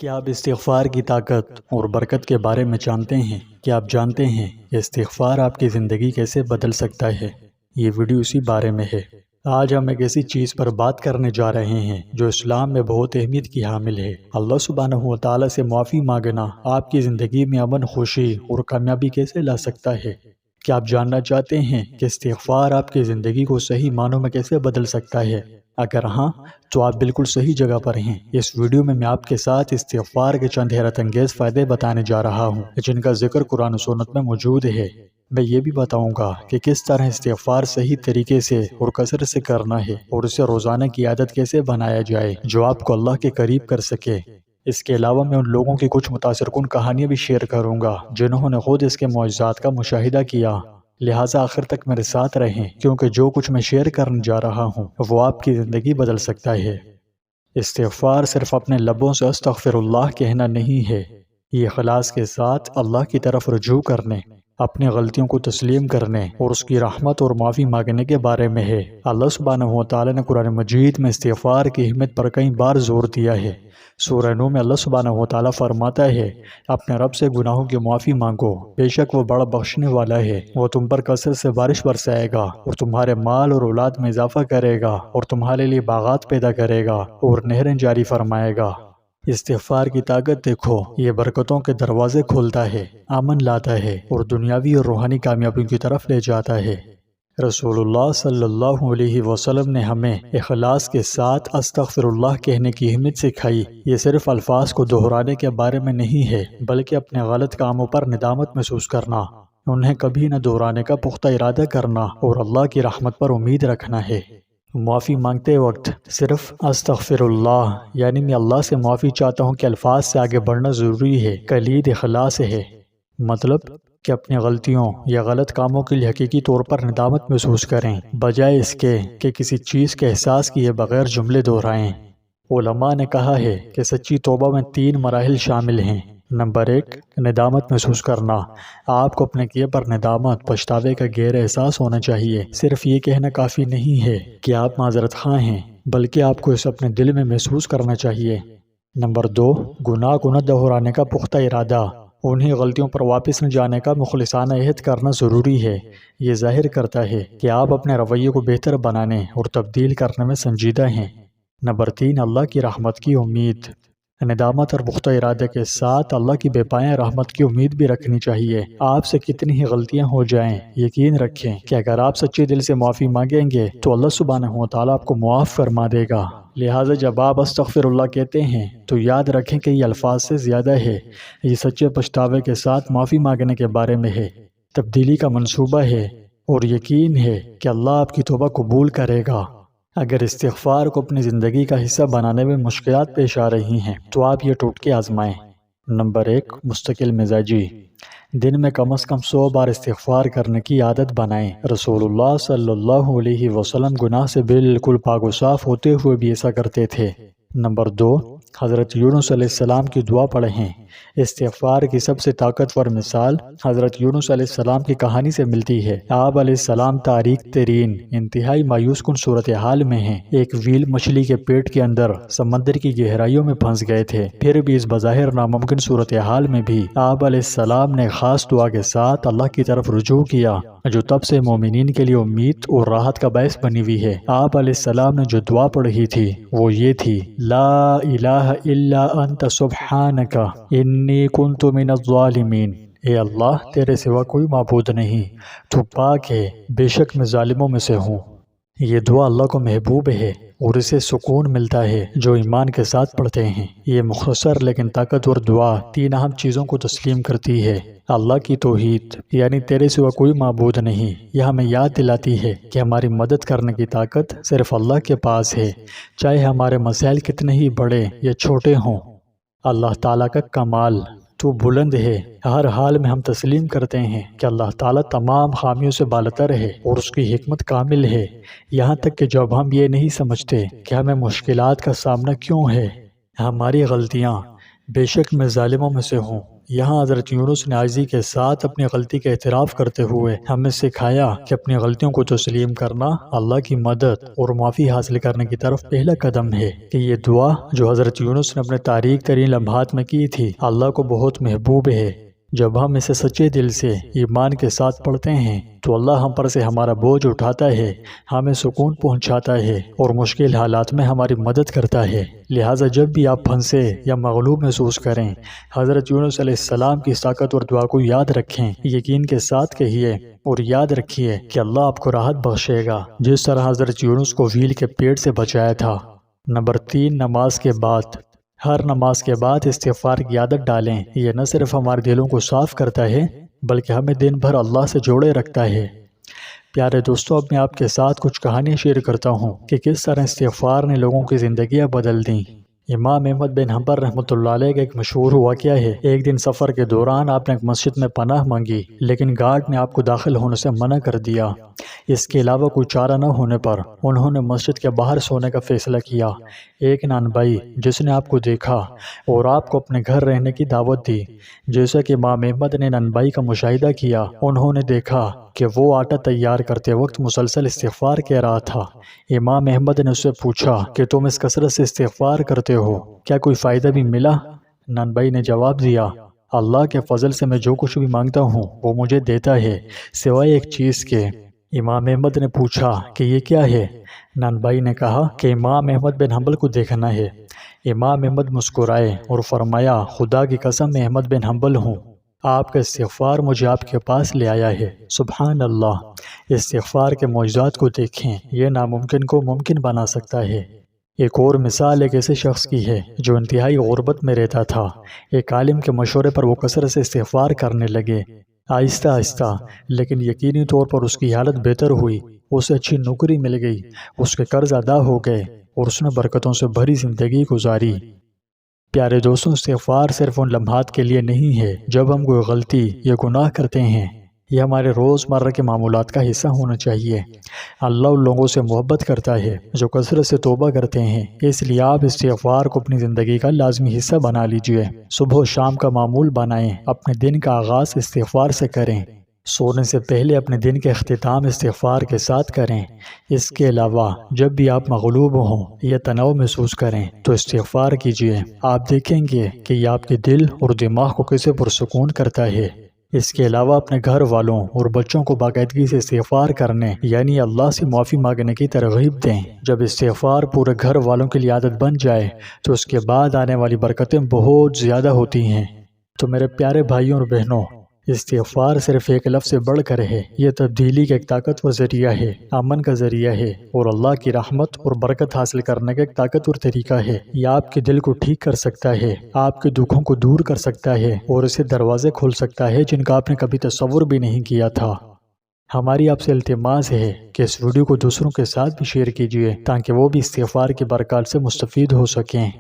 کیا آپ استغفار کی طاقت اور برکت کے بارے میں جانتے ہیں؟ کیا آپ جانتے ہیں کہ استغفار آپ کی زندگی کیسے بدل سکتا ہے؟ یہ ویڈیو اسی بارے میں ہے۔ آج ہم ایک ایسی چیز پر بات کرنے جا رہے ہیں جو اسلام میں بہت اہمیت کی حامل ہے۔ اللہ سبحانہ و تعالیٰ سے معافی مانگنا آپ کی زندگی میں امن، خوشی اور کامیابی کیسے لا سکتا ہے؟ کیا آپ جاننا چاہتے ہیں کہ استغفار آپ کی زندگی کو صحیح معنوں میں کیسے بدل سکتا ہے؟ اگر ہاں تو آپ بالکل صحیح جگہ پر ہیں۔ اس ویڈیو میں آپ کے ساتھ استغفار کے چند حیرت انگیز فائدے بتانے جا رہا ہوں جن کا ذکر قرآن و سنت میں موجود ہے۔ میں یہ بھی بتاؤں گا کہ کس طرح استغفار صحیح طریقے سے اور کثرت سے کرنا ہے اور اسے روزانہ کی عادت کیسے بنایا جائے جو آپ کو اللہ کے قریب کر سکے۔ اس کے علاوہ میں ان لوگوں کی کچھ متاثر کن کہانیاں بھی شیئر کروں گا جنہوں نے خود اس کے معجزات کا مشاہدہ کیا۔ لہٰذا آخر تک میرے ساتھ رہیں کیونکہ جو کچھ میں شیئر کرنے جا رہا ہوں وہ آپ کی زندگی بدل سکتا ہے۔ استغفار صرف اپنے لبوں سے استغفر اللہ کہنا نہیں ہے، یہ اخلاص کے ساتھ اللہ کی طرف رجوع کرنے، اپنی غلطیوں کو تسلیم کرنے اور اس کی رحمت اور معافی مانگنے کے بارے میں ہے۔ اللہ سبحانہ و تعالیٰ نے قرآن مجید میں استغفار کی اہمیت پر کئی بار زور دیا ہے۔ سورہ نوح میں اللہ سبحانہ و تعالیٰ فرماتا ہے، اپنے رب سے گناہوں کی معافی مانگو، بے شک وہ بڑا بخشنے والا ہے، وہ تم پر کثرت سے بارش برسائے گا اور تمہارے مال اور اولاد میں اضافہ کرے گا اور تمہارے لیے باغات پیدا کرے گا اور نہریں جاری فرمائے گا۔ استغفار کی طاقت دیکھو، یہ برکتوں کے دروازے کھولتا ہے، امن لاتا ہے اور دنیاوی اور روحانی کامیابیوں کی طرف لے جاتا ہے۔ رسول اللہ صلی اللہ علیہ وسلم نے ہمیں اخلاص کے ساتھ استغفر اللہ کہنے کی اہمیت سکھائی۔ یہ صرف الفاظ کو دہرانے کے بارے میں نہیں ہے بلکہ اپنے غلط کاموں پر ندامت محسوس کرنا، انہیں کبھی نہ دہرانے کا پختہ ارادہ کرنا اور اللہ کی رحمت پر امید رکھنا ہے۔ معافی مانگتے وقت صرف استغفر اللہ یعنی میں اللہ سے معافی چاہتا ہوں کہ الفاظ سے آگے بڑھنا ضروری ہے۔ کلید اخلاص ہے، مطلب کہ اپنی غلطیوں یا غلط کاموں کے لیے حقیقی طور پر ندامت محسوس کریں، بجائے اس کے کہ کسی چیز کے احساس کیے بغیر جملے دہرائیں۔ علماء نے کہا ہے کہ سچی توبہ میں 3 مراحل شامل ہیں۔ نمبر 1، ندامت محسوس کرنا۔ آپ کو اپنے کیے پر ندامت، پچھتاوے کا گہرا احساس ہونا چاہیے۔ صرف یہ کہنا کافی نہیں ہے کہ آپ معذرت خواہ ہیں، بلکہ آپ کو اسے اپنے دل میں محسوس کرنا چاہیے۔ نمبر 2، گناہ کو نہ دہرانے کا پختہ ارادہ۔ انہیں غلطیوں پر واپس نہ جانے کا مخلصانہ عہد کرنا ضروری ہے۔ یہ ظاہر کرتا ہے کہ آپ اپنے رویے کو بہتر بنانے اور تبدیل کرنے میں سنجیدہ ہیں۔ نمبر 3، اللہ کی رحمت کی امید۔ ندامت اور پختہ ارادے کے ساتھ اللہ کی بے پایان رحمت کی امید بھی رکھنی چاہیے۔ آپ سے کتنی ہی غلطیاں ہو جائیں، یقین رکھیں کہ اگر آپ سچے دل سے معافی مانگیں گے تو اللہ سبحانہ و تعالیٰ آپ کو معاف فرما دے گا۔ لہٰذا جب آپ استغفر اللہ کہتے ہیں تو یاد رکھیں کہ یہ الفاظ سے زیادہ ہے، یہ سچے پچھتاوے کے ساتھ معافی مانگنے کے بارے میں ہے، تبدیلی کا منصوبہ ہے اور یقین ہے کہ اللہ آپ کی توبہ قبول کرے گا۔ اگر استغفار کو اپنی زندگی کا حصہ بنانے میں مشکلات پیش آ رہی ہیں تو آپ یہ ٹوٹکے آزمائیں۔ نمبر 1، مستقل مزاجی۔ دن میں کم از کم 100 بار استغفار کرنے کی عادت بنائیں۔ رسول اللہ صلی اللہ علیہ وسلم گناہ سے بالکل پاک و صاف ہوتے ہوئے بھی ایسا کرتے تھے۔ نمبر 2، حضرت یونس علیہ السلام کی دعا پڑھیں۔ استغفار کی سب سے طاقتور مثال حضرت یونس علیہ السلام کی کہانی سے ملتی ہے۔ آپ علیہ السلام تاریک ترین، انتہائی مایوس کن صورتحال میں ہیں۔ ایک ویل مچھلی کے پیٹ کے اندر سمندر کی گہرائیوں میں پھنس گئے تھے۔ پھر بھی اس بظاہر ناممکن صورتحال میں بھی آپ علیہ السلام نے خاص دعا کے ساتھ اللہ کی طرف رجوع کیا جو تب سے مومنین کے لیے امید اور راحت کا باعث بنی ہوئی ہے۔ آپ علیہ السلام نے جو دعا پڑھی تھی وہ یہ تھی، لا الہ الا انت سبحانک انی کنت من الظالمین۔ اے اللہ، تیرے سوا کوئی معبود نہیں، تو پاک ہے، بے شک میں ظالموں میں سے ہوں۔ یہ دعا اللہ کو محبوب ہے اور اسے سکون ملتا ہے جو ایمان کے ساتھ پڑھتے ہیں۔ یہ مختصر لیکن طاقتور دعا 3 اہم چیزوں کو تسلیم کرتی ہے۔ اللہ کی توحید یعنی تیرے سوا کوئی معبود نہیں، یہ ہمیں یاد دلاتی ہے کہ ہماری مدد کرنے کی طاقت صرف اللہ کے پاس ہے، چاہے ہمارے مسائل کتنے ہی بڑے یا چھوٹے ہوں۔ اللہ تعالیٰ کا کمال، تو بلند ہے۔ ہر حال میں ہم تسلیم کرتے ہیں کہ اللہ تعالیٰ تمام خامیوں سے بالاتر ہے اور اس کی حکمت کامل ہے، یہاں تک کہ جب ہم یہ نہیں سمجھتے کہ ہمیں مشکلات کا سامنا کیوں ہے۔ ہماری غلطیاں، بے شک میں ظالموں میں سے ہوں، یہاں حضرت یونس نے عاجزی کے ساتھ اپنی غلطی کا اعتراف کرتے ہوئے ہمیں سکھایا کہ اپنی غلطیوں کو تسلیم کرنا اللہ کی مدد اور معافی حاصل کرنے کی طرف پہلا قدم ہے، کہ یہ دعا جو حضرت یونس نے اپنے تاریک ترین لمحات میں کی تھی اللہ کو بہت محبوب ہے۔ جب ہم اسے سچے دل سے ایمان کے ساتھ پڑھتے ہیں تو اللہ ہم پر سے ہمارا بوجھ اٹھاتا ہے، ہمیں سکون پہنچاتا ہے اور مشکل حالات میں ہماری مدد کرتا ہے۔ لہٰذا جب بھی آپ پھنسے یا مغلوب محسوس کریں، حضرت یونس علیہ السلام کی طاقت اور دعا کو یاد رکھیں، یقین کے ساتھ کہیے اور یاد رکھیے کہ اللہ آپ کو راحت بخشے گا، جس طرح حضرت یونس کو ویل کے پیٹ سے بچایا تھا۔ نمبر 3، نماز کے بعد۔ ہر نماز کے بعد استغفار کی عادت ڈالیں۔ یہ نہ صرف ہمارے دلوں کو صاف کرتا ہے بلکہ ہمیں دن بھر اللہ سے جوڑے رکھتا ہے۔ پیارے دوستو، اب میں آپ کے ساتھ کچھ کہانیاں شیئر کرتا ہوں کہ کس طرح استغفار نے لوگوں کی زندگیاں بدل دیں۔ امام احمد بن حنبل رحمۃ اللہ علیہ کا ایک مشہور واقعہ ہے۔ ایک دن سفر کے دوران آپ نے ایک مسجد میں پناہ مانگی، لیکن گارڈ نے آپ کو داخل ہونے سے منع کر دیا۔ اس کے علاوہ کوئی چارہ نہ ہونے پر انہوں نے مسجد کے باہر سونے کا فیصلہ کیا۔ ایک نانبائی جس نے آپ کو دیکھا اور آپ کو اپنے گھر رہنے کی دعوت دی۔ جیسا کہ امام احمد نے نانبائی کا مشاہدہ کیا، انہوں نے دیکھا کہ وہ آٹا تیار کرتے وقت مسلسل استغفار کہہ رہا تھا۔ امام احمد نے اس سے پوچھا کہ تم اس کثرت سے استغفار کرتے ہو، کیا کوئی فائدہ بھی ملا؟ نانبائی نے جواب دیا، اللہ کے فضل سے میں جو کچھ بھی مانگتا ہوں وہ مجھے دیتا ہے، سوائے ایک چیز کے۔ امام احمد نے پوچھا کہ یہ کیا ہے؟ نانبائی نے کہا کہ امام احمد بن حنبل کو دیکھنا ہے۔ امام احمد مسکرائے اور فرمایا، خدا کی قسم میں احمد بن حنبل ہوں، آپ کا استغفار مجھے آپ کے پاس لے آیا ہے۔ سبحان اللہ! استغفار کے معجزات کو دیکھیں، یہ ناممکن کو ممکن بنا سکتا ہے۔ ایک اور مثال ایک ایسے شخص کی ہے جو انتہائی غربت میں رہتا تھا۔ ایک عالم کے مشورے پر وہ کثرت سے استغفار کرنے لگے۔ آہستہ آہستہ لیکن یقینی طور پر اس کی حالت بہتر ہوئی، اسے اچھی نوکری مل گئی، اس کے قرض ادا ہو گئے اور اس نے برکتوں سے بھری زندگی گزاری۔ پیارے دوستوں، استغفار صرف ان لمحات کے لیے نہیں ہے جب ہم کوئی غلطی یا گناہ کرتے ہیں، یہ ہمارے روزمرہ کے معمولات کا حصہ ہونا چاہیے۔ اللہ ان لوگوں سے محبت کرتا ہے جو کثرت سے توبہ کرتے ہیں، اس لیے آپ استغفار کو اپنی زندگی کا لازمی حصہ بنا لیجئے۔ صبح و شام کا معمول بنائیں، اپنے دن کا آغاز استغفار سے کریں، سونے سے پہلے اپنے دن کے اختتام استغفار کے ساتھ کریں۔ اس کے علاوہ جب بھی آپ مغلوب ہوں یا تناؤ محسوس کریں تو استغفار کیجیے، آپ دیکھیں گے کہ یہ آپ کے دل اور دماغ کو کیسے پرسکون کرتا ہے۔ اس کے علاوہ اپنے گھر والوں اور بچوں کو باقاعدگی سے استغفار کرنے یعنی اللہ سے معافی مانگنے کی ترغیب دیں۔ جب استغفار پورے گھر والوں کے لیے عادت بن جائے تو اس کے بعد آنے والی برکتیں بہت زیادہ ہوتی ہیں۔ تو میرے پیارے بھائیوں اور بہنوں، استغفار صرف ایک لفظ سے بڑھ کر ہے، یہ تبدیلی کا ایک طاقتور ذریعہ ہے، امن کا ذریعہ ہے اور اللہ کی رحمت اور برکت حاصل کرنے کا ایک طاقتور طریقہ ہے۔ یہ آپ کے دل کو ٹھیک کر سکتا ہے، آپ کے دکھوں کو دور کر سکتا ہے اور اسے دروازے کھول سکتا ہے جن کا آپ نے کبھی تصور بھی نہیں کیا تھا۔ ہماری آپ سے التماس ہے کہ اس ویڈیو کو دوسروں کے ساتھ بھی شیئر کیجیے تاکہ وہ بھی استغفار کی برکات سے مستفید ہو سکیں۔